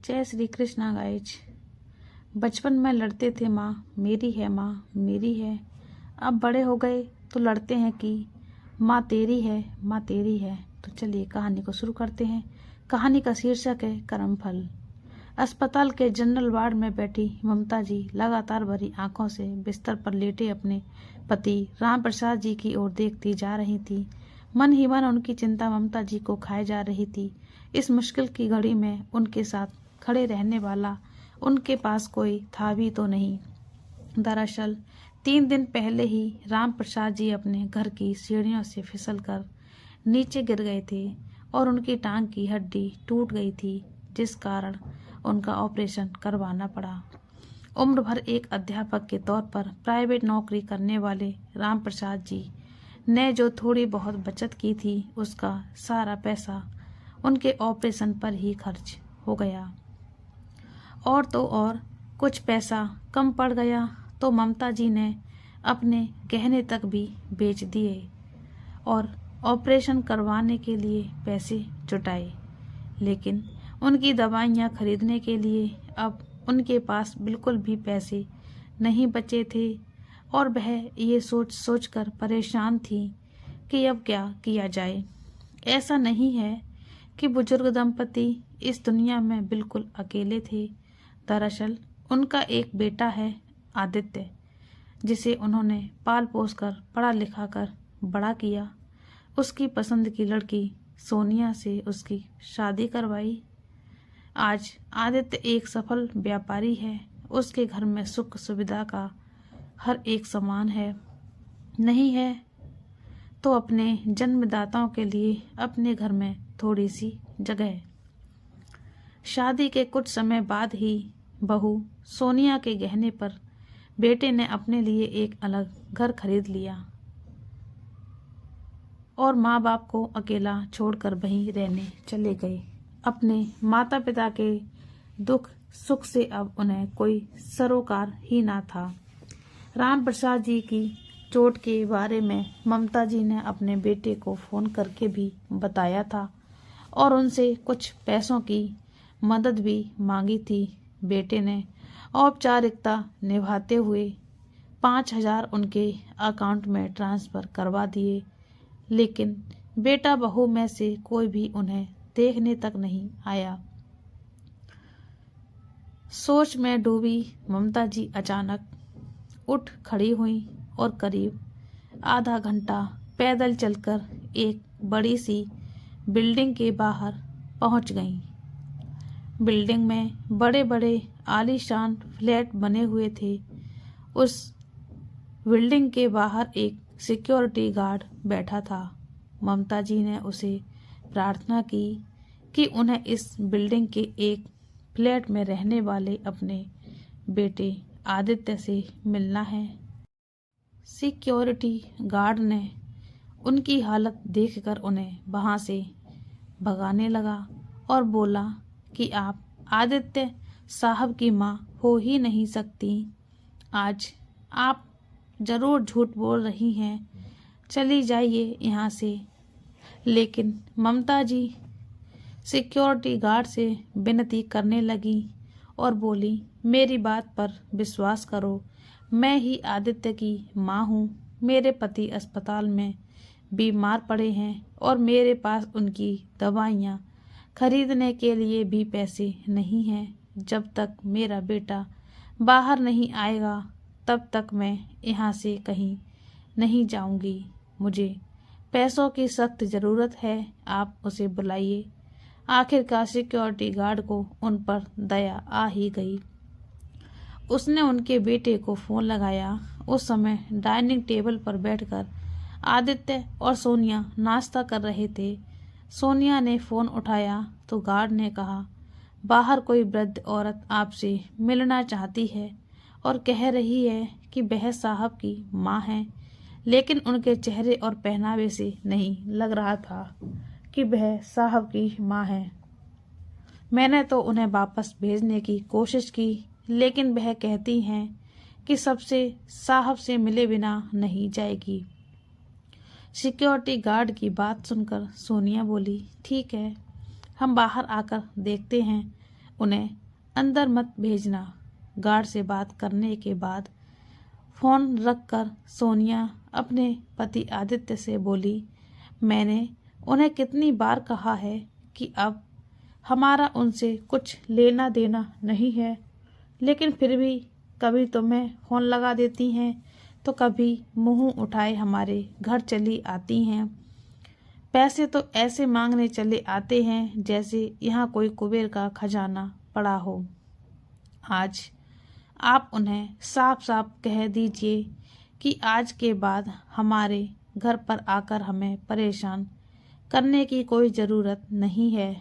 जय श्री कृष्णा गाइज। बचपन में लड़ते थे माँ मेरी है, माँ मेरी है। अब बड़े हो गए तो लड़ते हैं कि माँ तेरी है, माँ तेरी है। तो चलिए कहानी को शुरू करते हैं। कहानी का शीर्षक है कर्मफल। अस्पताल के जनरल वार्ड में बैठी ममता जी लगातार भरी आंखों से बिस्तर पर लेटे अपने पति राम प्रसाद जी की ओर देखती जा रही थी। मन ही मन उनकी चिंता ममता जी को खाए जा रही थी। इस मुश्किल की घड़ी में उनके साथ खड़े रहने वाला उनके पास कोई था भी तो नहीं। दरअसल 3 दिन पहले ही राम प्रसाद जी अपने घर की सीढ़ियों से फिसलकर नीचे गिर गए थे और उनकी टांग की हड्डी टूट गई थी, जिस कारण उनका ऑपरेशन करवाना पड़ा। उम्र भर एक अध्यापक के तौर पर प्राइवेट नौकरी करने वाले राम प्रसाद जी ने जो थोड़ी बहुत बचत की थी, उसका सारा पैसा उनके ऑपरेशन पर ही खर्च हो गया। और तो और कुछ पैसा कम पड़ गया तो ममता जी ने अपने गहने तक भी बेच दिए और ऑपरेशन करवाने के लिए पैसे जुटाए। लेकिन उनकी दवाइयाँ खरीदने के लिए अब उनके पास बिल्कुल भी पैसे नहीं बचे थे और वह ये सोच कर परेशान थी कि अब क्या किया जाए। ऐसा नहीं है कि बुजुर्ग दंपति इस दुनिया में बिल्कुल अकेले थे। दरअसल उनका एक बेटा है आदित्य, जिसे उन्होंने पाल पोस कर पढ़ा लिखा कर बड़ा किया। उसकी पसंद की लड़की सोनिया से उसकी शादी करवाई। आज आदित्य एक सफल व्यापारी है। उसके घर में सुख सुविधा का हर एक सामान है। नहीं है तो अपने जन्मदाताओं के लिए अपने घर में थोड़ी सी जगह। शादी के कुछ समय बाद ही बहू सोनिया के कहने पर बेटे ने अपने लिए एक अलग घर खरीद लिया और माँ बाप को अकेला छोड़कर वहीं रहने चले गए। अपने माता पिता के दुख सुख से अब उन्हें कोई सरोकार ही ना था। राम प्रसाद जी की चोट के बारे में ममता जी ने अपने बेटे को फोन करके भी बताया था और उनसे कुछ पैसों की मदद भी मांगी थी। बेटे ने औपचारिकता निभाते हुए 5,000 उनके अकाउंट में ट्रांसफ़र करवा दिए, लेकिन बेटा बहू में से कोई भी उन्हें देखने तक नहीं आया। सोच में डूबी ममता जी अचानक उठ खड़ी हुई और करीब आधा घंटा पैदल चलकर एक बड़ी सी बिल्डिंग के बाहर पहुंच गईं। बिल्डिंग में बड़े बड़े आलीशान फ्लैट बने हुए थे। उस बिल्डिंग के बाहर एक सिक्योरिटी गार्ड बैठा था। ममता जी ने उसे प्रार्थना की कि उन्हें इस बिल्डिंग के एक फ्लैट में रहने वाले अपने बेटे आदित्य से मिलना है। सिक्योरिटी गार्ड ने उनकी हालत देखकर उन्हें वहां से भगाने लगा और बोला कि आप आदित्य साहब की माँ हो ही नहीं सकती। आज आप जरूर झूठ बोल रही हैं, चली जाइए यहाँ से। लेकिन ममता जी सिक्योरिटी गार्ड से विनती करने लगी और बोली, मेरी बात पर विश्वास करो, मैं ही आदित्य की माँ हूँ। मेरे पति अस्पताल में बीमार पड़े हैं और मेरे पास उनकी दवाइयाँ खरीदने के लिए भी पैसे नहीं हैं। जब तक मेरा बेटा बाहर नहीं आएगा तब तक मैं यहाँ से कहीं नहीं जाऊँगी। मुझे पैसों की सख्त ज़रूरत है, आप उसे बुलाइए। आखिरकार सिक्योरिटी गार्ड को उन पर दया आ ही गई। उसने उनके बेटे को फ़ोन लगाया। उस समय डाइनिंग टेबल पर बैठकर आदित्य और सोनिया नाश्ता कर रहे थे। सोनिया ने फ़ोन उठाया तो गार्ड ने कहा, बाहर कोई वृद्ध औरत आपसे मिलना चाहती है और कह रही है कि वह साहब की माँ है, लेकिन उनके चेहरे और पहनावे से नहीं लग रहा था कि वह साहब की माँ है। मैंने तो उन्हें वापस भेजने की कोशिश की, लेकिन वह कहती हैं कि सबसे साहब से मिले बिना नहीं जाएगी। सिक्योरिटी गार्ड की बात सुनकर सोनिया बोली, ठीक है, हम बाहर आकर देखते हैं। उन्हें अंदर मत भेजना। गार्ड से बात करने के बाद फोन रखकर सोनिया अपने पति आदित्य से बोली, मैंने उन्हें कितनी बार कहा है कि अब हमारा उनसे कुछ लेना देना नहीं है, लेकिन फिर भी कभी तुम्हें फोन लगा देती हैं तो कभी मुंह उठाए हमारे घर चली आती हैं। पैसे तो ऐसे मांगने चले आते हैं जैसे यहाँ कोई कुबेर का खजाना पड़ा हो। आज आप उन्हें साफ साफ कह दीजिए कि आज के बाद हमारे घर पर आकर हमें परेशान करने की कोई ज़रूरत नहीं है।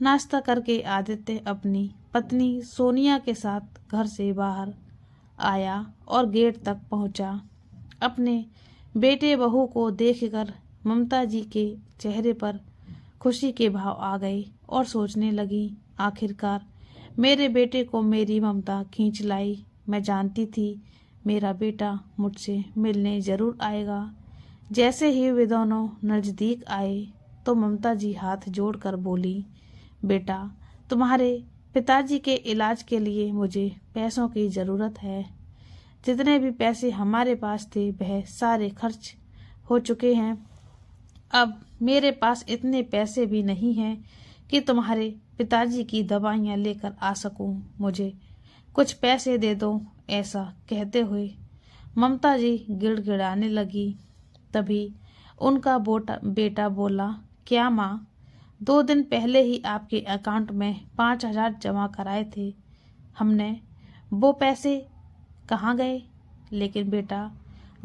नाश्ता करके आदित्य अपनी पत्नी सोनिया के साथ घर से बाहर आया और गेट तक पहुंचा। अपने बेटे बहू को देखकर ममता जी के चेहरे पर खुशी के भाव आ गए और सोचने लगी, आखिरकार मेरे बेटे को मेरी ममता खींच लाई। मैं जानती थी मेरा बेटा मुझसे मिलने ज़रूर आएगा। जैसे ही वे दोनों नज़दीक आए तो ममता जी हाथ जोड़कर बोली, बेटा तुम्हारे पिताजी के इलाज के लिए मुझे पैसों की ज़रूरत है। जितने भी पैसे हमारे पास थे वह सारे खर्च हो चुके हैं। अब मेरे पास इतने पैसे भी नहीं हैं कि तुम्हारे पिताजी की दवाइयाँ लेकर आ सकूं। मुझे कुछ पैसे दे दो। ऐसा कहते हुए ममता जी गिड़गिड़ाने लगी। तभी उनका बेटा बोला, क्या माँ, 2 दिन पहले ही आपके अकाउंट में 5,000 जमा कराए थे, हमने वो पैसे कहाँ गए? लेकिन बेटा,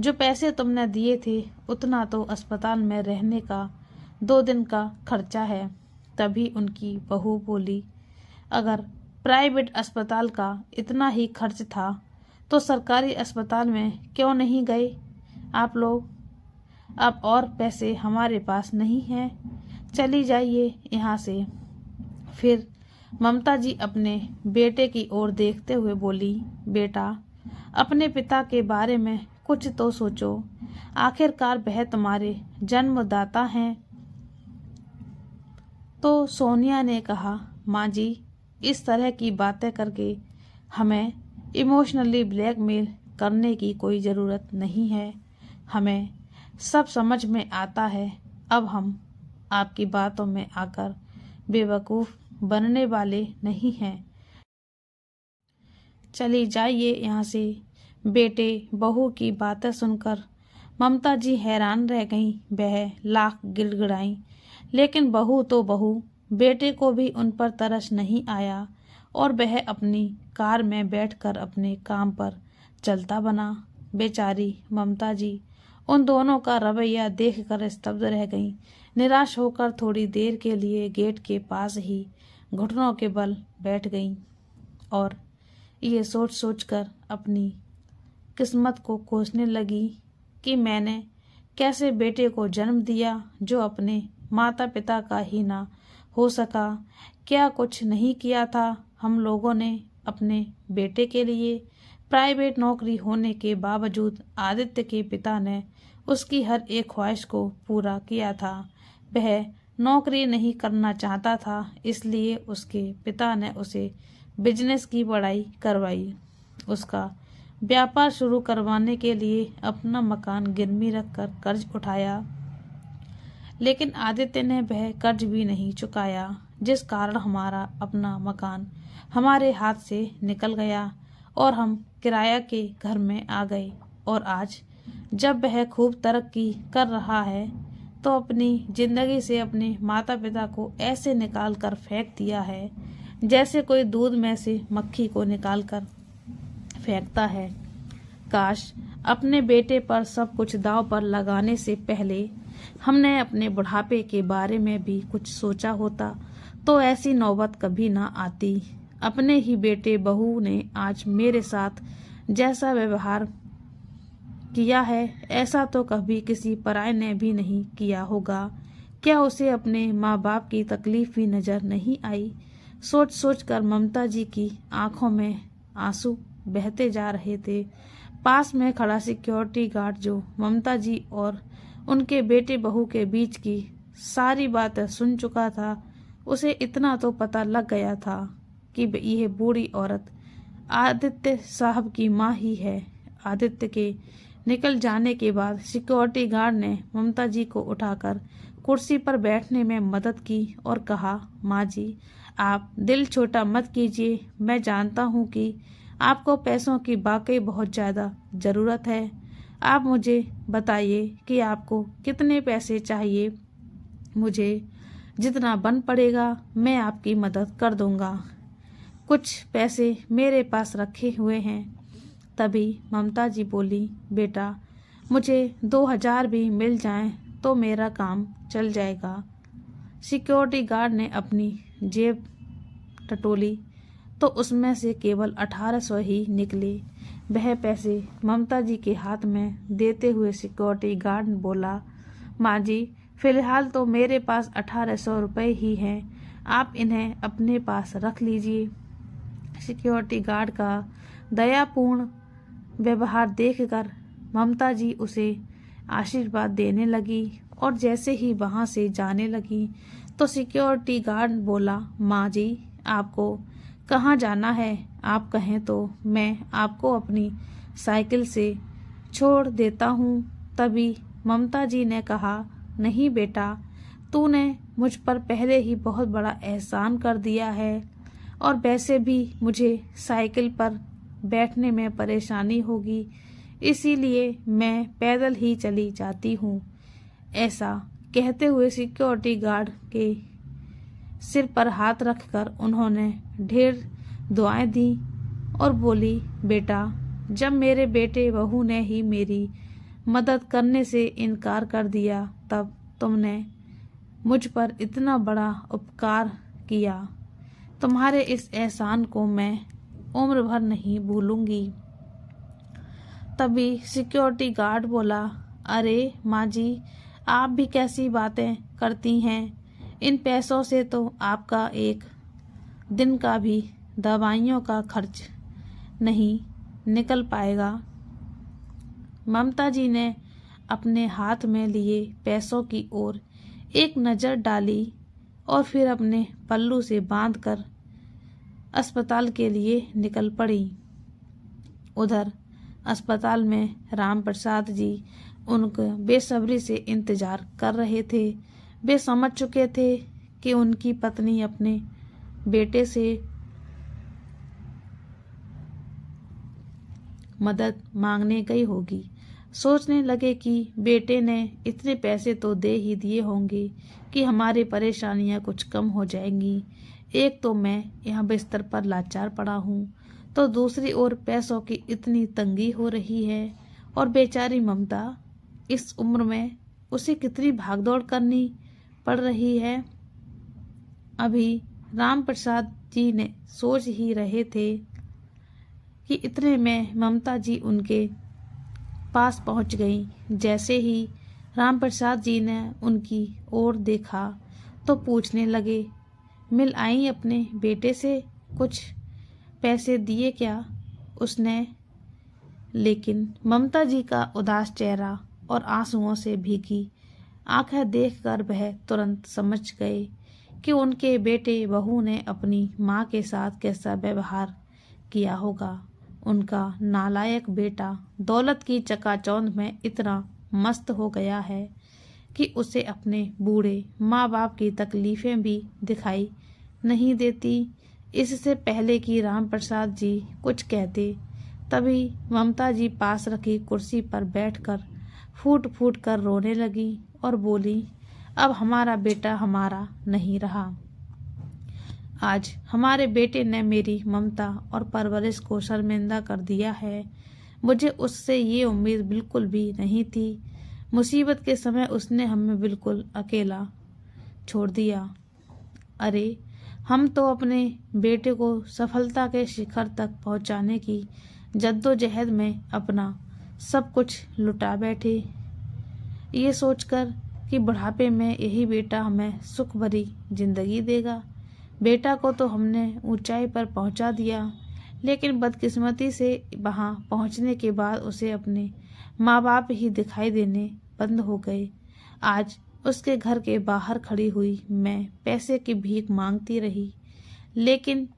जो पैसे तुमने दिए थे उतना तो अस्पताल में रहने का 2 दिन का खर्चा है। तभी उनकी बहू बोली, अगर प्राइवेट अस्पताल का इतना ही खर्च था तो सरकारी अस्पताल में क्यों नहीं गए आप लोग? अब और पैसे हमारे पास नहीं हैं, चली जाइए यहाँ से। फिर ममता जी अपने बेटे की ओर देखते हुए बोली, बेटा अपने पिता के बारे में कुछ तो सोचो, आखिरकार वह तुम्हारे जन्मदाता हैं। तो सोनिया ने कहा, माँ जी इस तरह की बातें करके हमें इमोशनली ब्लैकमेल करने की कोई ज़रूरत नहीं है। हमें सब समझ में आता है। अब हम आपकी बातों में आकर बेवकूफ़ बनने वाले नहीं हैं। चली जाइए यहाँ से। बेटे बहू की बातें सुनकर ममता जी हैरान रह गईं। वह लाख गिड़गिड़ाईं, लेकिन बहू तो बहू, बेटे को भी उन पर तरस नहीं आया और वह अपनी कार में बैठकर अपने काम पर चलता बना। बेचारी ममता जी उन दोनों का रवैया देखकर स्तब्ध रह गईं। निराश होकर थोड़ी देर के लिए गेट के पास ही घुटनों के बल बैठ गईं और ये सोच सोचकर अपनी किस्मत को कोसने लगी कि मैंने कैसे बेटे को जन्म दिया जो अपने माता पिता का ही ना हो सका। क्या कुछ नहीं किया था हम लोगों ने अपने बेटे के लिए? प्राइवेट नौकरी होने के बावजूद आदित्य के पिता ने उसकी हर एक ख्वाहिश को पूरा किया था। वह नौकरी नहीं करना चाहता था, इसलिए उसके पिता ने उसे बिजनेस की पढ़ाई करवाई। उसका व्यापार शुरू करवाने के लिए अपना मकान गिरवी रखकर कर्ज उठाया, लेकिन आदित्य ने वह कर्ज भी नहीं चुकाया, जिस कारण हमारा अपना मकान हमारे हाथ से निकल गया और हम किराया के घर में आ गए। और आज जब वह खूब तरक्की कर रहा है तो अपनी जिंदगी से अपने माता पिता को ऐसे निकाल कर फेंक दिया है जैसे कोई दूध में से मक्खी को निकाल कर फेंकता है। काश अपने बेटे पर सब कुछ दांव पर लगाने से पहले हमने अपने बुढ़ापे के बारे में भी कुछ सोचा होता तो ऐसी नौबत कभी ना आती। अपने ही बेटे बहू ने आज मेरे साथ जैसा व्यवहार किया है ऐसा तो कभी किसी पराये ने भी नहीं किया होगा। क्या उसे अपने माँ बाप की तकलीफ भी नजर नहीं आई? सोच सोच कर ममता जी की आंखों में आंसू बहते जा रहे थे। पास में खड़ा सिक्योरिटी गार्ड जो ममता जी और उनके बेटे बहू के बीच की सारी बातें सुन चुका था, उसे इतना तो पता लग गया था कि यह बूढ़ी औरत आदित्य साहब की माँ ही है। आदित्य के निकल जाने के बाद सिक्योरिटी गार्ड ने ममता जी को उठाकर कुर्सी पर बैठने में मदद की और कहा, माँ जी, आप दिल छोटा मत कीजिए। मैं जानता हूँ कि आपको पैसों की वाकई बहुत ज़्यादा ज़रूरत है। आप मुझे बताइए कि आपको कितने पैसे चाहिए। मुझे जितना बन पड़ेगा मैं आपकी मदद कर दूँगा। कुछ पैसे मेरे पास रखे हुए हैं। तभी ममता जी बोली, बेटा, मुझे 2000 भी मिल जाएं तो मेरा काम चल जाएगा। सिक्योरिटी गार्ड ने अपनी जेब टटोली तो उसमें से केवल 1800 ही निकले। वह पैसे ममता जी के हाथ में देते हुए सिक्योरिटी गार्ड बोला, माँ जी, फिलहाल तो मेरे पास 1800 रुपये ही हैं। आप इन्हें अपने पास रख लीजिए। सिक्योरिटी गार्ड का दयापूर्ण व्यवहार देखकर ममता जी उसे आशीर्वाद देने लगी और जैसे ही वहाँ से जाने लगी तो सिक्योरिटी गार्ड बोला, माँ जी, आपको कहाँ जाना है? आप कहें तो मैं आपको अपनी साइकिल से छोड़ देता हूँ। तभी ममता जी ने कहा, नहीं बेटा, तूने मुझ पर पहले ही बहुत बड़ा एहसान कर दिया है और वैसे भी मुझे साइकिल पर बैठने में परेशानी होगी, इसीलिए मैं पैदल ही चली जाती हूँ। ऐसा कहते हुए सिक्योरिटी गार्ड के सिर पर हाथ रखकर उन्होंने ढेर दुआएं दी और बोली, बेटा, जब मेरे बेटे बहू ने ही मेरी मदद करने से इनकार कर दिया तब तुमने मुझ पर इतना बड़ा उपकार किया। तुम्हारे इस एहसान को मैं उम्र भर नहीं भूलूंगी। तभी सिक्योरिटी गार्ड बोला, अरे माँ जी, आप भी कैसी बातें करती हैं? इन पैसों से तो आपका एक दिन का भी दवाइयों का खर्च नहीं निकल पाएगा। ममता जी ने अपने हाथ में लिए पैसों की ओर एक नज़र डाली और फिर अपने पल्लू से बांधकर अस्पताल के लिए निकल पड़ी। उधर अस्पताल में राम प्रसाद जी उनका बेसब्री से इंतजार कर रहे थे। वे समझ चुके थे कि उनकी पत्नी अपने बेटे से मदद मांगने गई होगी। सोचने लगे कि बेटे ने इतने पैसे तो दे ही दिए होंगे कि हमारी परेशानियां कुछ कम हो जाएंगी। एक तो मैं यहाँ बिस्तर पर लाचार पड़ा हूँ, तो दूसरी ओर पैसों की इतनी तंगी हो रही है और बेचारी ममता, इस उम्र में उसे कितनी भागदौड़ करनी पड़ रही है। अभी राम प्रसाद जी ने सोच ही रहे थे कि इतने में ममता जी उनके पास पहुंच गई। जैसे ही राम प्रसाद जी ने उनकी ओर देखा तो पूछने लगे, मिल आई अपने बेटे से? कुछ पैसे दिए क्या उसने? लेकिन ममता जी का उदास चेहरा और आंसुओं से भीगी आंखें देखकर वह तुरंत समझ गए कि उनके बेटे बहू ने अपनी माँ के साथ कैसा व्यवहार किया होगा। उनका नालायक बेटा दौलत की चकाचौंध में इतना मस्त हो गया है कि उसे अपने बूढ़े माँ बाप की तकलीफ़ें भी दिखाई नहीं देती। इससे पहले कि राम प्रसाद जी कुछ कहते, तभी ममता जी पास रखी कुर्सी पर बैठकर फूट फूट कर रोने लगी और बोली, अब हमारा बेटा हमारा नहीं रहा। आज हमारे बेटे ने मेरी ममता और परवरिश को शर्मिंदा कर दिया है। मुझे उससे ये उम्मीद बिल्कुल भी नहीं थी। मुसीबत के समय उसने हमें बिल्कुल अकेला छोड़ दिया। अरे, हम तो अपने बेटे को सफलता के शिखर तक पहुंचाने की जद्दोजहद में अपना सब कुछ लुटा बैठे, ये सोचकर कि बुढ़ापे में यही बेटा हमें सुख भरी जिंदगी देगा। बेटा को तो हमने ऊंचाई पर पहुंचा दिया, लेकिन बदकिस्मती से वहां पहुंचने के बाद उसे अपने माँ बाप ही दिखाई देने बंद हो गए। आज उसके घर के बाहर खड़ी हुई मैं पैसे की भीख मांगती रही, लेकिन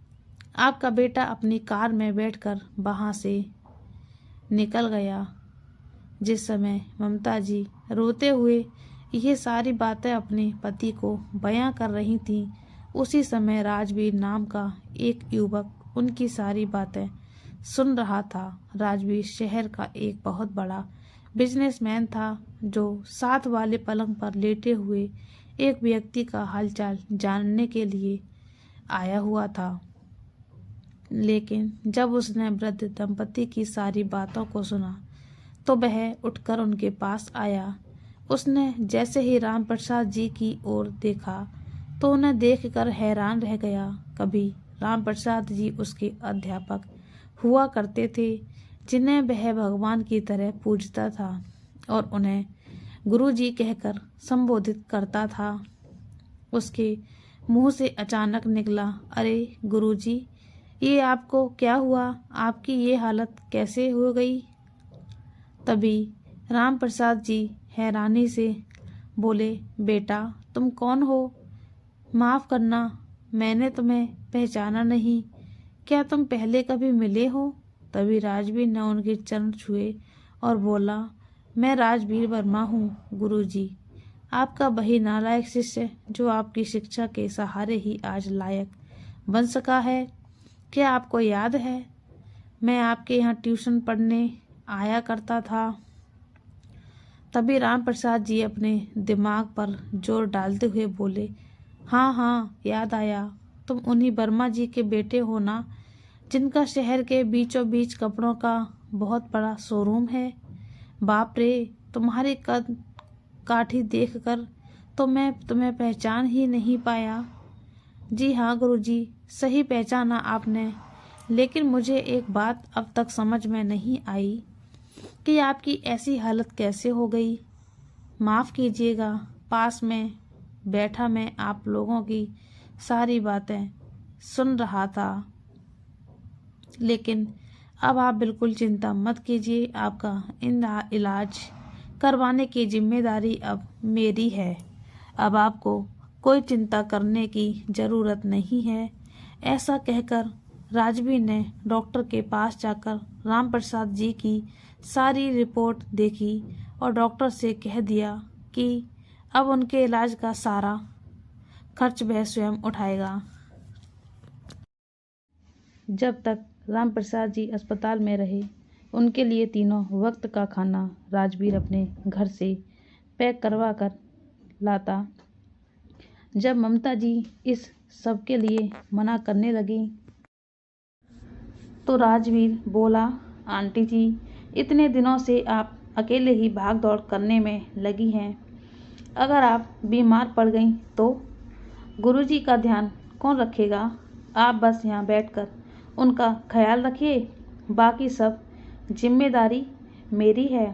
आपका बेटा अपनी कार में बैठकर वहाँ से निकल गया। जिस समय ममता जी रोते हुए ये सारी बातें अपने पति को बयां कर रही थीं, उसी समय राजवीर नाम का एक युवक उनकी सारी बातें सुन रहा था। राजवीर शहर का एक बहुत बड़ा बिजनेसमैन था, जो साथ वाले पलंग पर लेटे हुए एक व्यक्ति का हालचाल जानने के लिए आया हुआ था। लेकिन जब उसने वृद्ध दंपति की सारी बातों को सुना तो वह उठकर उनके पास आया। उसने जैसे ही राम प्रसाद जी की ओर देखा तो उन्हें देखकर हैरान रह गया। कभी राम प्रसाद जी उसके अध्यापक हुआ करते थे, जिन्हें वह भगवान की तरह पूजता था और उन्हें गुरुजी कहकर संबोधित करता था। उसके मुंह से अचानक निकला, अरे गुरुजी, ये आपको क्या हुआ? आपकी ये हालत कैसे हो गई? तभी राम प्रसाद जी हैरानी से बोले, बेटा तुम कौन हो? माफ़ करना, मैंने तुम्हें पहचाना नहीं। क्या तुम पहले कभी मिले हो? तभी राजवीर ने उनके चरण छुए और बोला, मैं राजवीर वर्मा हूँ गुरुजी, आपका वही नालायक शिष्य जो आपकी शिक्षा के सहारे ही आज लायक बन सका है। क्या आपको याद है, मैं आपके यहाँ ट्यूशन पढ़ने आया करता था? तभी राम प्रसाद जी अपने दिमाग पर जोर डालते हुए बोले, हाँ हाँ याद आया, तुम उन्हीं वर्मा जी के बेटे हो ना, जिनका शहर के बीचों बीच कपड़ों का बहुत बड़ा शोरूम है। बाप रे, तुम्हारी कद काठी देखकर तो मैं तुम्हें पहचान ही नहीं पाया। जी हाँ गुरुजी, सही पहचाना आपने, लेकिन मुझे एक बात अब तक समझ में नहीं आई कि आपकी ऐसी हालत कैसे हो गई। माफ़ कीजिएगा, पास में बैठा मैं आप लोगों की सारी बातें सुन रहा था, लेकिन अब आप बिल्कुल चिंता मत कीजिए, आपका इलाज करवाने की जिम्मेदारी अब मेरी है। अब आपको कोई चिंता करने की ज़रूरत नहीं है। ऐसा कहकर राजवीर ने डॉक्टर के पास जाकर राम प्रसाद जी की सारी रिपोर्ट देखी और डॉक्टर से कह दिया कि अब उनके इलाज का सारा खर्च वह स्वयं उठाएगा। जब तक राम प्रसाद जी अस्पताल में रहे, उनके लिए तीनों वक्त का खाना राजवीर अपने घर से पैक करवा कर लाता। जब ममता जी इस सब के लिए मना करने लगी तो राजवीर बोला, आंटी जी, इतने दिनों से आप अकेले ही भाग दौड़ करने में लगी हैं। अगर आप बीमार पड़ गईं तो गुरुजी का ध्यान कौन रखेगा? आप बस यहाँ बैठकर उनका ख्याल रखिए, बाकी सब जिम्मेदारी मेरी है।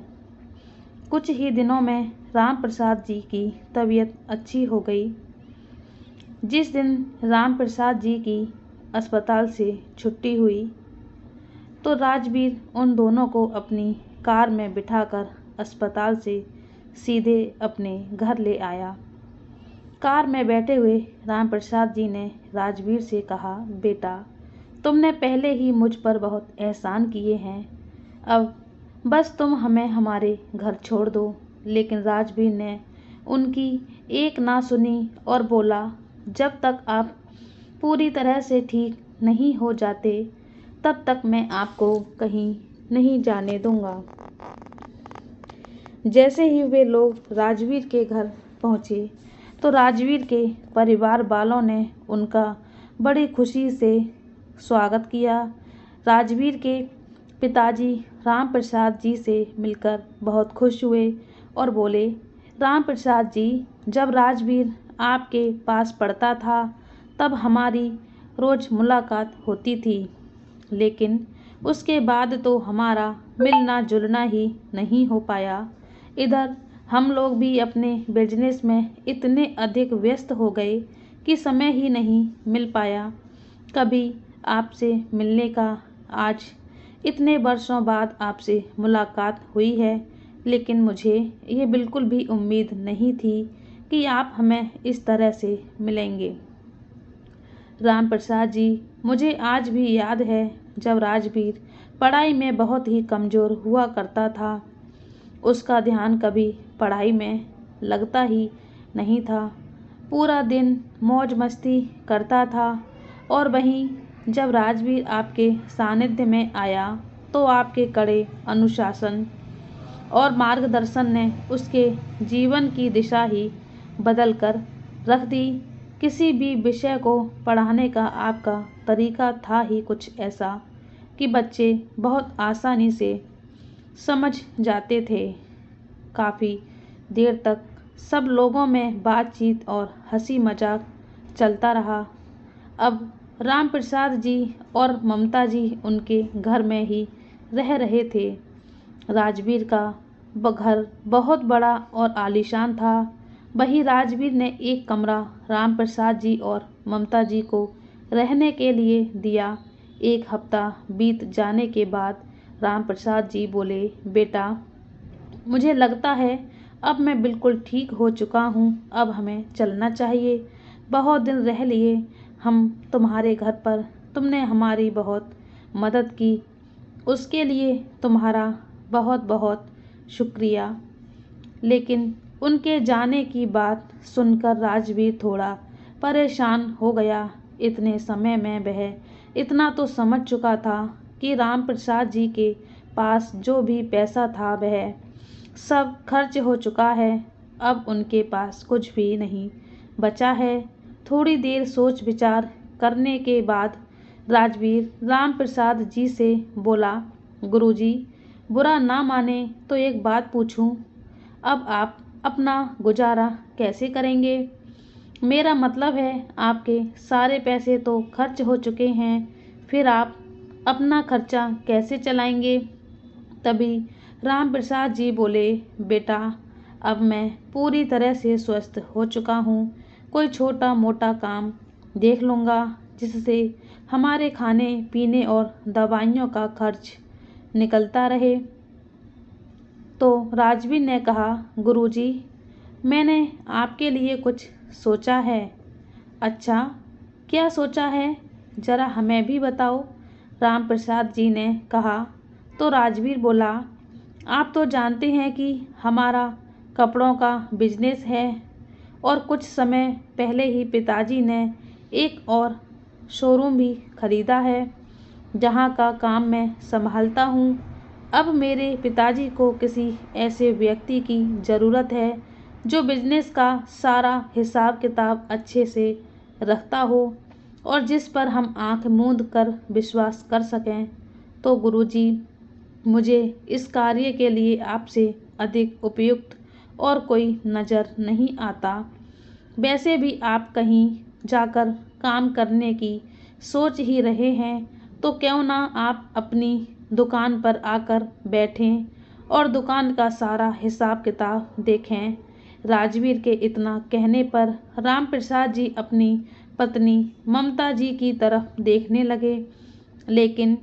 कुछ ही दिनों में राम प्रसाद जी की तबीयत अच्छी हो गई। जिस दिन राम प्रसाद जी की अस्पताल से छुट्टी हुई तो राजवीर उन दोनों को अपनी कार में बिठाकर अस्पताल से सीधे अपने घर ले आया। कार में बैठे हुए राम प्रसाद जी ने राजवीर से कहा, बेटा तुमने पहले ही मुझ पर बहुत एहसान किए हैं, अब बस तुम हमें हमारे घर छोड़ दो। लेकिन राजवीर ने उनकी एक ना सुनी और बोला, जब तक आप पूरी तरह से ठीक नहीं हो जाते तब तक मैं आपको कहीं नहीं जाने दूंगा। जैसे ही वे लोग राजवीर के घर पहुंचे तो राजवीर के परिवार वालों ने उनका बड़ी खुशी से स्वागत किया। राजवीर के पिताजी राम प्रसाद जी से मिलकर बहुत खुश हुए और बोले, राम प्रसाद जी, जब राजवीर आपके पास पढ़ता था तब हमारी रोज़ मुलाकात होती थी, लेकिन उसके बाद तो हमारा मिलना जुलना ही नहीं हो पाया। इधर हम लोग भी अपने बिजनेस में इतने अधिक व्यस्त हो गए कि समय ही नहीं मिल पाया कभी आपसे मिलने का। आज इतने वर्षों बाद आपसे मुलाकात हुई है, लेकिन मुझे ये बिल्कुल भी उम्मीद नहीं थी कि आप हमें इस तरह से मिलेंगे। राम प्रसाद जी मुझे आज भी याद है जब राजवीर पढ़ाई में बहुत ही कमज़ोर हुआ करता था। उसका ध्यान कभी पढ़ाई में लगता ही नहीं था। पूरा दिन मौज मस्ती करता था। और वहीं जब राजवीर आपके सानिध्य में आया तो आपके कड़े अनुशासन और मार्गदर्शन ने उसके जीवन की दिशा ही बदल कर रख दी। किसी भी विषय को पढ़ाने का आपका तरीका था ही कुछ ऐसा कि बच्चे बहुत आसानी से समझ जाते थे। काफ़ी देर तक सब लोगों में बातचीत और हंसी मजाक चलता रहा। अब राम प्रसाद जी और ममता जी उनके घर में ही रह रहे थे। राजवीर का घर बहुत बड़ा और आलीशान था। वही राजवीर ने एक कमरा राम प्रसाद जी और ममता जी को रहने के लिए दिया। एक हफ्ता बीत जाने के बाद राम प्रसाद जी बोले, बेटा मुझे लगता है अब मैं बिल्कुल ठीक हो चुका हूँ, अब हमें चलना चाहिए। बहुत दिन रह लिए हम तुम्हारे घर पर, तुमने हमारी बहुत मदद की, उसके लिए तुम्हारा बहुत बहुत शुक्रिया। लेकिन उनके जाने की बात सुनकर राजवीर थोड़ा परेशान हो गया। इतने समय में वह इतना तो समझ चुका था कि राम प्रसाद जी के पास जो भी पैसा था वह सब खर्च हो चुका है। अब उनके पास कुछ भी नहीं बचा है। थोड़ी देर सोच विचार करने के बाद राजवीर राम प्रसाद जी से बोला, गुरुजी बुरा ना माने तो एक बात पूछूं, अब आप अपना गुजारा कैसे करेंगे? मेरा मतलब है आपके सारे पैसे तो खर्च हो चुके हैं, फिर आप अपना खर्चा कैसे चलाएंगे? तभी राम प्रसाद जी बोले, बेटा अब मैं पूरी तरह से स्वस्थ हो चुका हूँ, कोई छोटा मोटा काम देख लूँगा जिससे हमारे खाने पीने और दवाइयों का खर्च निकलता रहे। तो राजवीर ने कहा, गुरुजी मैंने आपके लिए कुछ सोचा है। अच्छा क्या सोचा है, ज़रा हमें भी बताओ, राम प्रसाद जी ने कहा। तो राजवीर बोला, आप तो जानते हैं कि हमारा कपड़ों का बिजनेस है और कुछ समय पहले ही पिताजी ने एक और शोरूम भी खरीदा है जहां का काम मैं संभालता हूं। अब मेरे पिताजी को किसी ऐसे व्यक्ति की ज़रूरत है जो बिजनेस का सारा हिसाब किताब अच्छे से रखता हो और जिस पर हम आंख मूंद कर विश्वास कर सकें। तो गुरुजी मुझे इस कार्य के लिए आपसे अधिक उपयुक्त और कोई नज़र नहीं आता। वैसे भी आप कहीं जाकर काम करने की सोच ही रहे हैं तो क्यों ना आप अपनी दुकान पर आकर बैठें और दुकान का सारा हिसाब किताब देखें। राजवीर के इतना कहने पर राम प्रसाद जी अपनी पत्नी ममता जी की तरफ देखने लगे। लेकिन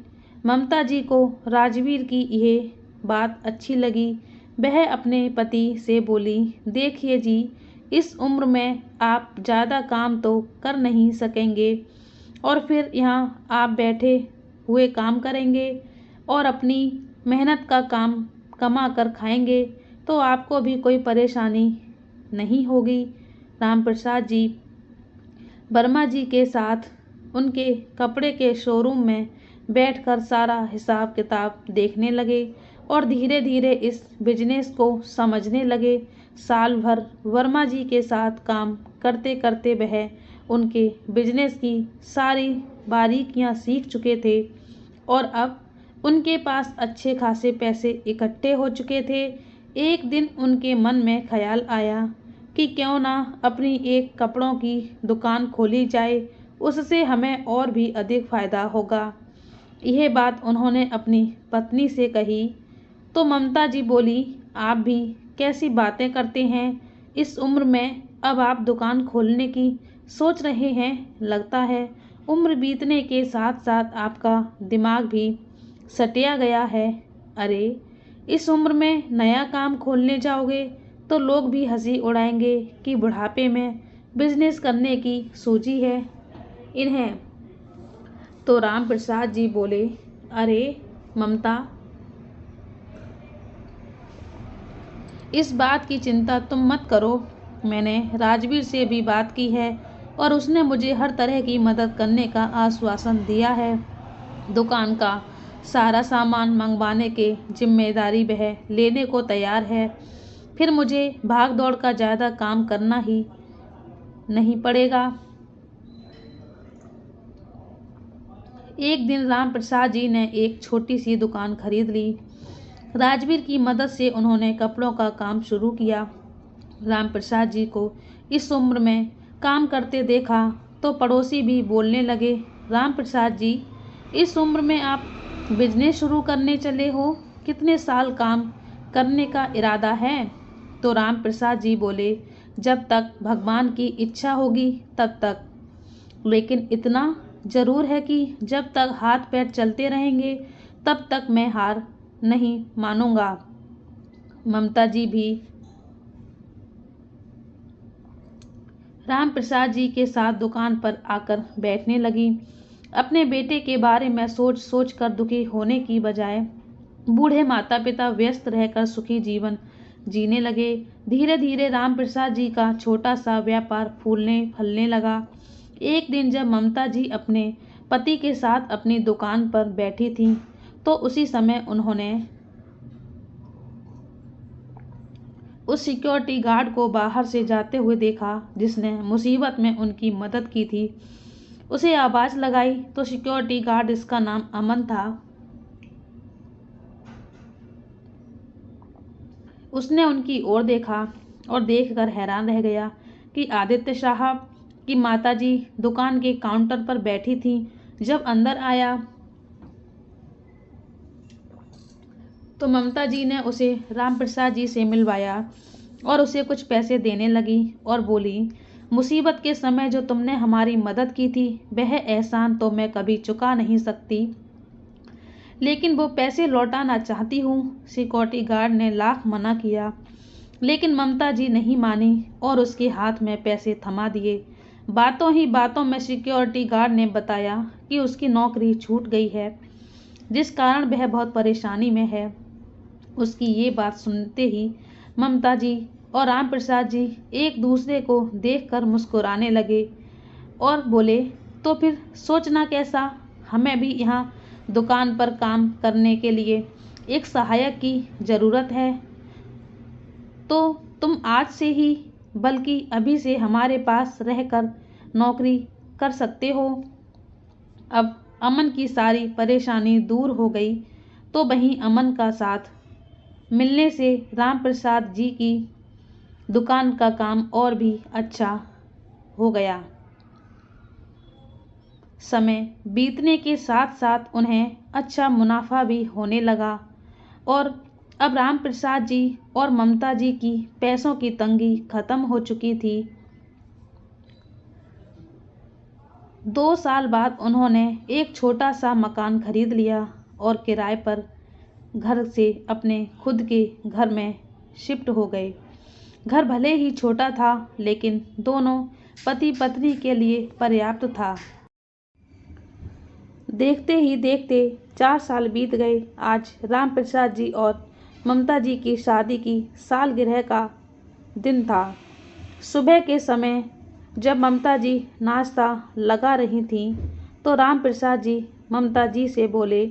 ममता जी को राजवीर की यह बात अच्छी लगी। वह अपने पति से बोली, देखिए जी इस उम्र में आप ज़्यादा काम तो कर नहीं सकेंगे और फिर यहाँ आप बैठे हुए काम करेंगे और अपनी मेहनत का काम कमा कर खाएंगे तो आपको भी कोई परेशानी नहीं होगी। राम प्रसाद जी वर्मा जी के साथ उनके कपड़े के शोरूम में बैठकर सारा हिसाब किताब देखने लगे और धीरे धीरे इस बिजनेस को समझने लगे। साल भर वर्मा जी के साथ काम करते करते वह उनके बिजनेस की सारी बारीकियां सीख चुके थे और अब उनके पास अच्छे खासे पैसे इकट्ठे हो चुके थे। एक दिन उनके मन में ख्याल आया कि क्यों ना अपनी एक कपड़ों की दुकान खोली जाए, उससे हमें और भी अधिक फ़ायदा होगा। यह बात उन्होंने अपनी पत्नी से कही तो ममता जी बोली, आप भी कैसी बातें करते हैं, इस उम्र में अब आप दुकान खोलने की सोच रहे हैं, लगता है उम्र बीतने के साथ साथ आपका दिमाग भी सटिया गया है। अरे इस उम्र में नया काम खोलने जाओगे तो लोग भी हंसी उड़ाएंगे कि बुढ़ापे में बिजनेस करने की सूझी है इन्हें। तो राम प्रसाद जी बोले, अरे ममता, इस बात की चिंता तुम मत करो। मैंने राजवीर से भी बात की है और उसने मुझे हर तरह की मदद करने का आश्वासन दिया है। दुकान का सारा सामान मंगवाने की जिम्मेदारी वह लेने को तैयार है। फिर मुझे भाग दौड़ का ज़्यादा काम करना ही नहीं पड़ेगा। एक दिन राम प्रसाद जी ने एक छोटी सी दुकान खरीद ली। राजवीर की मदद से उन्होंने कपड़ों का काम शुरू किया। राम प्रसाद जी को इस उम्र में काम करते देखा तो पड़ोसी भी बोलने लगे, राम प्रसाद जी, इस उम्र में आप बिजनेस शुरू करने चले हो, कितने साल काम करने का इरादा है? तो राम प्रसाद जी बोले, जब तक भगवान की इच्छा होगी तब तक, लेकिन इतना ज़रूर है कि जब तक हाथ पैर चलते रहेंगे तब तक मैं हार नहीं मानूंगा। ममता जी भी राम प्रसाद जी के साथ दुकान पर आकर बैठने लगी। अपने बेटे के बारे में सोच सोच कर दुखी होने की बजाय बूढ़े माता पिता व्यस्त रहकर सुखी जीवन जीने लगे। धीरे धीरे राम प्रसाद जी का छोटा सा व्यापार फूलने फलने लगा। एक दिन जब ममता जी अपने पति के साथ अपनी दुकान पर बैठी थीं, तो उसी समय उन्होंने उस सिक्योरिटी गार्ड को बाहर से जाते हुए देखा जिसने मुसीबत में उनकी मदद की थी। उसे आवाज़ लगाई तो सिक्योरिटी गार्ड, इसका नाम अमन था, उसने उनकी ओर देखा और देखकर हैरान रह गया कि आदित्य साहब की माताजी दुकान के काउंटर पर बैठी थी। जब अंदर आया तो ममता जी ने उसे राम प्रसाद जी से मिलवाया और उसे कुछ पैसे देने लगी और बोली, मुसीबत के समय जो तुमने हमारी मदद की थी वह एहसान तो मैं कभी चुका नहीं सकती, लेकिन वो पैसे लौटाना चाहती हूँ। सिक्योरिटी गार्ड ने लाख मना किया, लेकिन ममता जी नहीं मानी और उसके हाथ में पैसे थमा दिए। बातों ही बातों में सिक्योरिटी गार्ड ने बताया कि उसकी नौकरी छूट गई है, जिस कारण वह बहुत परेशानी में है। उसकी ये बात सुनते ही ममता जी और राम प्रसाद जी एक दूसरे को देखकर मुस्कुराने लगे और बोले, तो फिर सोचना कैसा, हमें भी यहाँ दुकान पर काम करने के लिए एक सहायक की ज़रूरत है, तो तुम आज से ही बल्कि अभी से हमारे पास रहकर नौकरी कर सकते हो। अब अमन की सारी परेशानी दूर हो गई, तो वहीं अमन का साथ मिलने से राम प्रसाद जी की दुकान का काम और भी अच्छा हो गया। समय बीतने के साथ साथ उन्हें अच्छा मुनाफा भी होने लगा और अब राम प्रसाद जी और ममता जी की पैसों की तंगी खत्म हो चुकी थी। 2 साल बाद उन्होंने एक छोटा सा मकान खरीद लिया और किराए पर घर से अपने खुद के घर में शिफ्ट हो गए। घर भले ही छोटा था, लेकिन दोनों पति पत्नी के लिए पर्याप्त था। देखते ही देखते 4 साल बीत गए। आज राम प्रसाद जी और ममता जी की शादी की सालगिरह का दिन था। सुबह के समय जब ममता जी नाश्ता लगा रही थीं, तो राम प्रसाद जी ममता जी से बोले,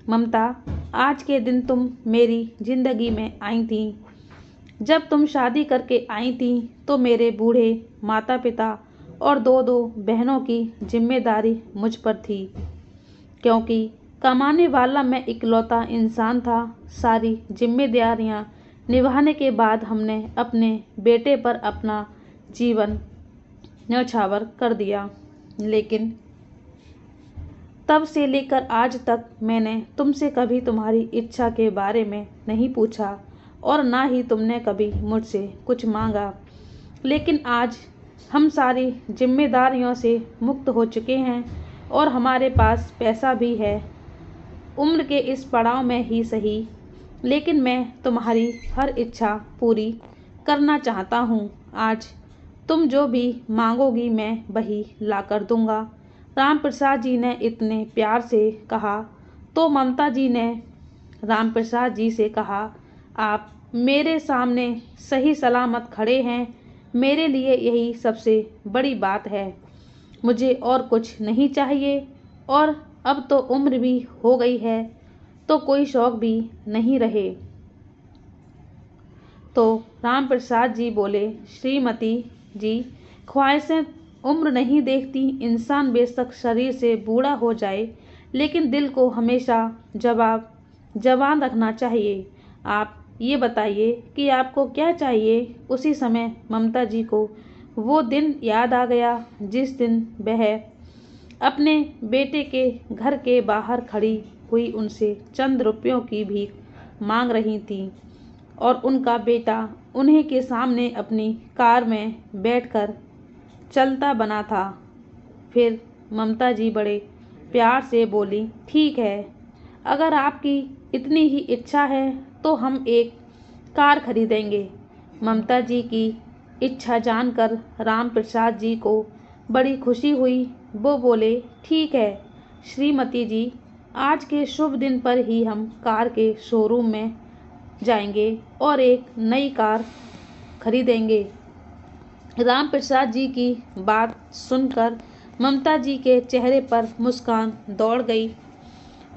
ममता, आज के दिन तुम मेरी ज़िंदगी में आई थीं। जब तुम शादी करके आई थीं तो मेरे बूढ़े माता पिता और 2 बहनों की जिम्मेदारी मुझ पर थी, क्योंकि कमाने वाला मैं इकलौता इंसान था। सारी जिम्मेदारियां निभाने के बाद हमने अपने बेटे पर अपना जीवन न्यौछावर कर दिया, लेकिन तब से लेकर आज तक मैंने तुमसे कभी तुम्हारी इच्छा के बारे में नहीं पूछा और ना ही तुमने कभी मुझसे कुछ मांगा। लेकिन आज हम सारी जिम्मेदारियों से मुक्त हो चुके हैं और हमारे पास पैसा भी है। उम्र के इस पड़ाव में ही सही, लेकिन मैं तुम्हारी हर इच्छा पूरी करना चाहता हूँ। आज तुम जो भी मांगोगी मैं वही ला कर दूँगा। राम प्रसाद जी ने इतने प्यार से कहा तो ममता जी ने राम प्रसाद जी से कहा, आप मेरे सामने सही सलामत खड़े हैं, मेरे लिए यही सबसे बड़ी बात है। मुझे और कुछ नहीं चाहिए और अब तो उम्र भी हो गई है तो कोई शौक भी नहीं रहे। तो राम प्रसाद जी बोले, श्रीमती जी, ख्वाहिशें उम्र नहीं देखती। इंसान बेशक शरीर से बूढ़ा हो जाए लेकिन दिल को हमेशा जवान रखना चाहिए। आप ये बताइए कि आपको क्या चाहिए। उसी समय ममता जी को वो दिन याद आ गया जिस दिन वह अपने बेटे के घर के बाहर खड़ी हुई उनसे चंद रुपयों की भीख मांग रही थी और उनका बेटा उन्हीं के सामने अपनी कार में बैठकर चलता बना था। फिर ममता जी बड़े प्यार से बोली, ठीक है, अगर आपकी इतनी ही इच्छा है तो हम एक कार खरीदेंगे। ममता जी की इच्छा जानकर राम प्रसाद जी को बड़ी खुशी हुई। वो बोले, ठीक है श्रीमती जी, आज के शुभ दिन पर ही हम कार के शोरूम में जाएंगे और एक नई कार खरीदेंगे। राम प्रसाद जी की बात सुनकर ममता जी के चेहरे पर मुस्कान दौड़ गई।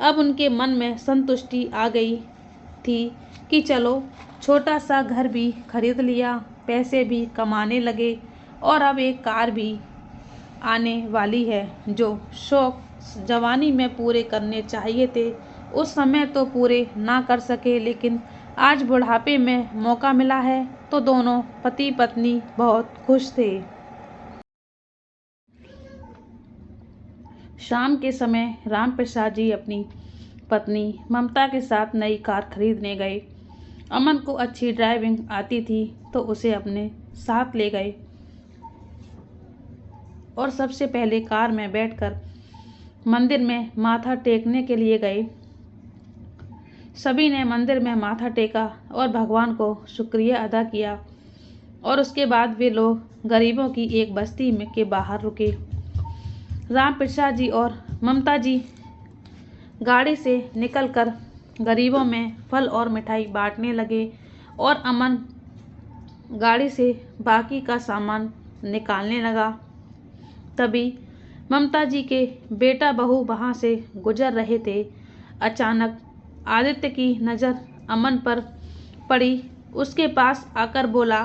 अब उनके मन में संतुष्टि आ गई थी कि चलो छोटा सा घर भी खरीद लिया, पैसे भी कमाने लगे और अब एक कार भी आने वाली है। जो शौक जवानी में पूरे करने चाहिए थे उस समय तो पूरे ना कर सके, लेकिन आज बुढ़ापे में मौका मिला है तो दोनों पति पत्नी बहुत खुश थे। शाम के समय राम प्रसाद जी अपनी पत्नी ममता के साथ नई कार खरीदने गए। अमन को अच्छी ड्राइविंग आती थी तो उसे अपने साथ ले गए और सबसे पहले कार में बैठकर मंदिर में माथा टेकने के लिए गए। सभी ने मंदिर में माथा टेका और भगवान को शुक्रिया अदा किया और उसके बाद वे लोग गरीबों की एक बस्ती में के बाहर रुके। राम प्रसाद जी और ममता जी गाड़ी से निकलकर गरीबों में फल और मिठाई बांटने लगे और अमन गाड़ी से बाकी का सामान निकालने लगा। तभी ममता जी के बेटा बहू वहाँ से गुजर रहे थे। अचानक आदित्य की नज़र अमन पर पड़ी। उसके पास आकर बोला,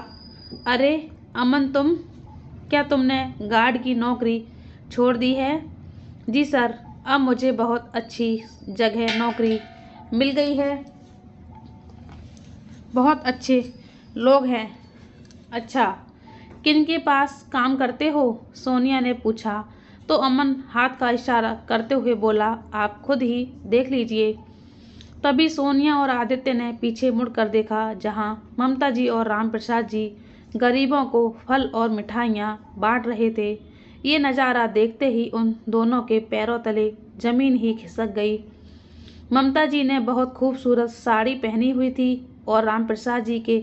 अरे अमन, क्या तुमने गार्ड की नौकरी छोड़ दी है? जी सर, अब मुझे बहुत अच्छी जगह नौकरी मिल गई है, बहुत अच्छे लोग हैं। अच्छा, किनके पास काम करते हो? सोनिया ने पूछा तो अमन हाथ का इशारा करते हुए बोला, आप खुद ही देख लीजिए। तभी सोनिया और आदित्य ने पीछे मुड़कर देखा जहां ममता जी और राम प्रसाद जी गरीबों को फल और मिठाइयाँ बांट रहे थे। ये नज़ारा देखते ही उन दोनों के पैरों तले जमीन ही खिसक गई। ममता जी ने बहुत खूबसूरत साड़ी पहनी हुई थी और राम प्रसाद जी के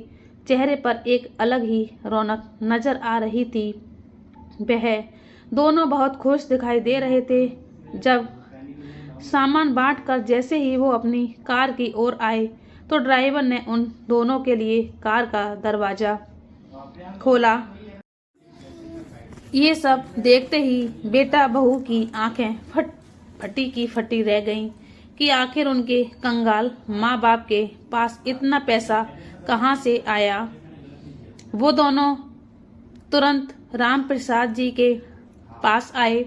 चेहरे पर एक अलग ही रौनक नजर आ रही थी। वह दोनों बहुत खुश दिखाई दे रहे थे। जब सामान बांटकर जैसे ही वो अपनी कार की ओर आए तो ड्राइवर ने उन दोनों के लिए कार का दरवाजा खोला। ये सब देखते ही बेटा बहू की आंखें फटी की फटी रह गईं कि आखिर उनके कंगाल माँ बाप के पास इतना पैसा कहाँ से आया। वो दोनों तुरंत राम प्रसाद जी के पास आए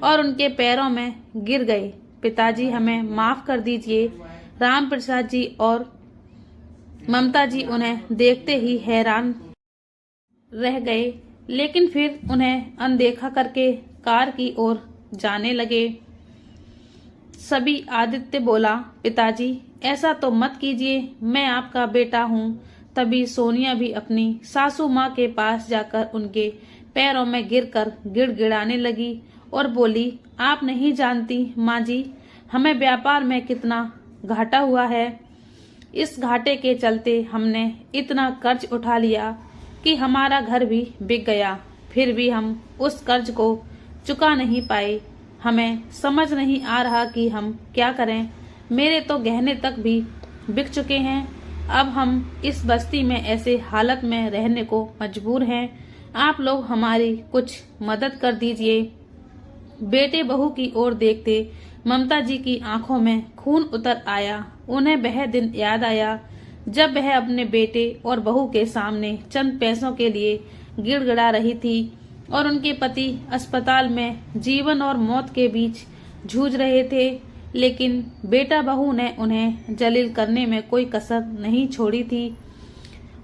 और उनके पैरों में गिर गए। पिताजी, हमें माफ कर दीजिए। राम प्रसाद जी और ममता जी उन्हें देखते ही हैरान रह गए, लेकिन फिर उन्हें अनदेखा करके कार की ओर जाने लगे। सभी आदित्य बोला, पिताजी ऐसा तो मत कीजिए, मैं आपका बेटा हूँ। तभी सोनिया भी अपनी सासू माँ के पास जाकर उनके पैरों में गिरकर गिड़गिड़ाने लगी और बोली, आप नहीं जानती माँ जी, हमें व्यापार में कितना घाटा हुआ है। इस घाटे के चलते हमने इतना कर्ज उठा लिया कि हमारा घर भी बिक गया, फिर भी हम उस कर्ज को चुका नहीं पाए। हमें समझ नहीं आ रहा कि हम क्या करें। मेरे तो गहने तक भी बिक चुके हैं। अब हम इस बस्ती में ऐसे हालत में रहने को मजबूर हैं। आप लोग हमारी कुछ मदद कर दीजिए। बेटे बहू की ओर देखते ममता जी की आंखों में खून उतर आया। उन्हें वह दिन याद आया जब वह अपने बेटे और बहू के सामने चंद पैसों के लिए गिड़गिड़ा रही थी और उनके पति अस्पताल में जीवन और मौत के बीच जूझ रहे थे, लेकिन बेटा बहू ने उन्हें जलील करने में कोई कसर नहीं छोड़ी थी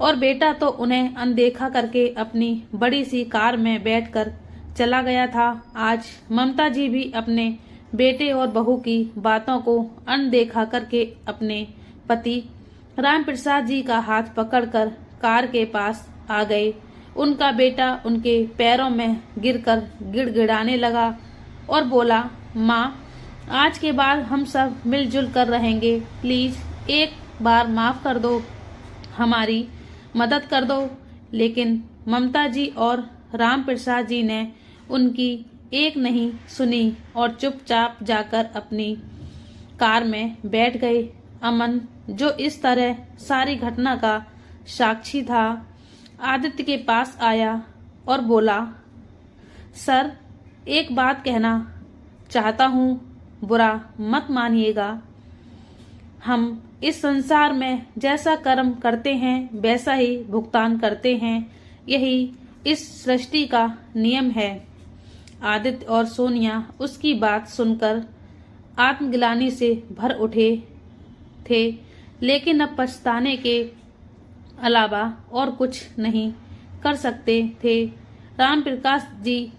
और बेटा तो उन्हें अनदेखा करके अपनी बड़ी सी कार में बैठकर चला गया था। आज ममता जी भी अपने बेटे और बहू की बातों को अनदेखा करके अपने पति राम प्रसाद जी का हाथ पकड़कर कार के पास आ गए। उनका बेटा उनके पैरों में गिरकर गिड़गिड़ाने लगा और बोला, माँ, आज के बाद हम सब मिलजुल कर रहेंगे। प्लीज एक बार माफ कर दो, हमारी मदद कर दो। लेकिन ममता जी और राम प्रसाद जी ने उनकी एक नहीं सुनी और चुपचाप जाकर अपनी कार में बैठ गए। अमन, जो इस तरह सारी घटना का साक्षी था, आदित्य के पास आया और बोला, सर, एक बात कहना चाहता हूँ, बुरा मत मानिएगा। हम इस संसार में जैसा कर्म करते हैं वैसा ही भुगतान करते हैं, यही इस सृष्टि का नियम है। आदित्य और सोनिया उसकी बात सुनकर आत्मग्लानि से भर उठे थे, लेकिन अब पछताने के अलावा और कुछ नहीं कर सकते थे। राम प्रकाश जी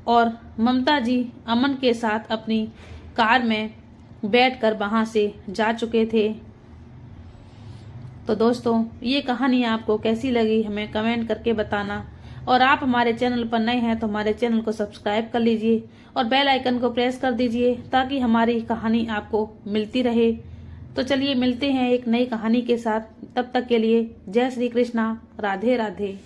और ममता जी अमन के साथ अपनी कार में बैठकर वहां से जा चुके थे। तो दोस्तों, ये कहानी आपको कैसी लगी हमें कमेंट करके बताना, और आप हमारे चैनल पर नए हैं तो हमारे चैनल को सब्सक्राइब कर लीजिए और बेल आइकन को प्रेस कर दीजिए ताकि हमारी कहानी आपको मिलती रहे। तो चलिए मिलते हैं एक नई कहानी के साथ। तब तक के लिए जय श्री कृष्णा, राधे राधे।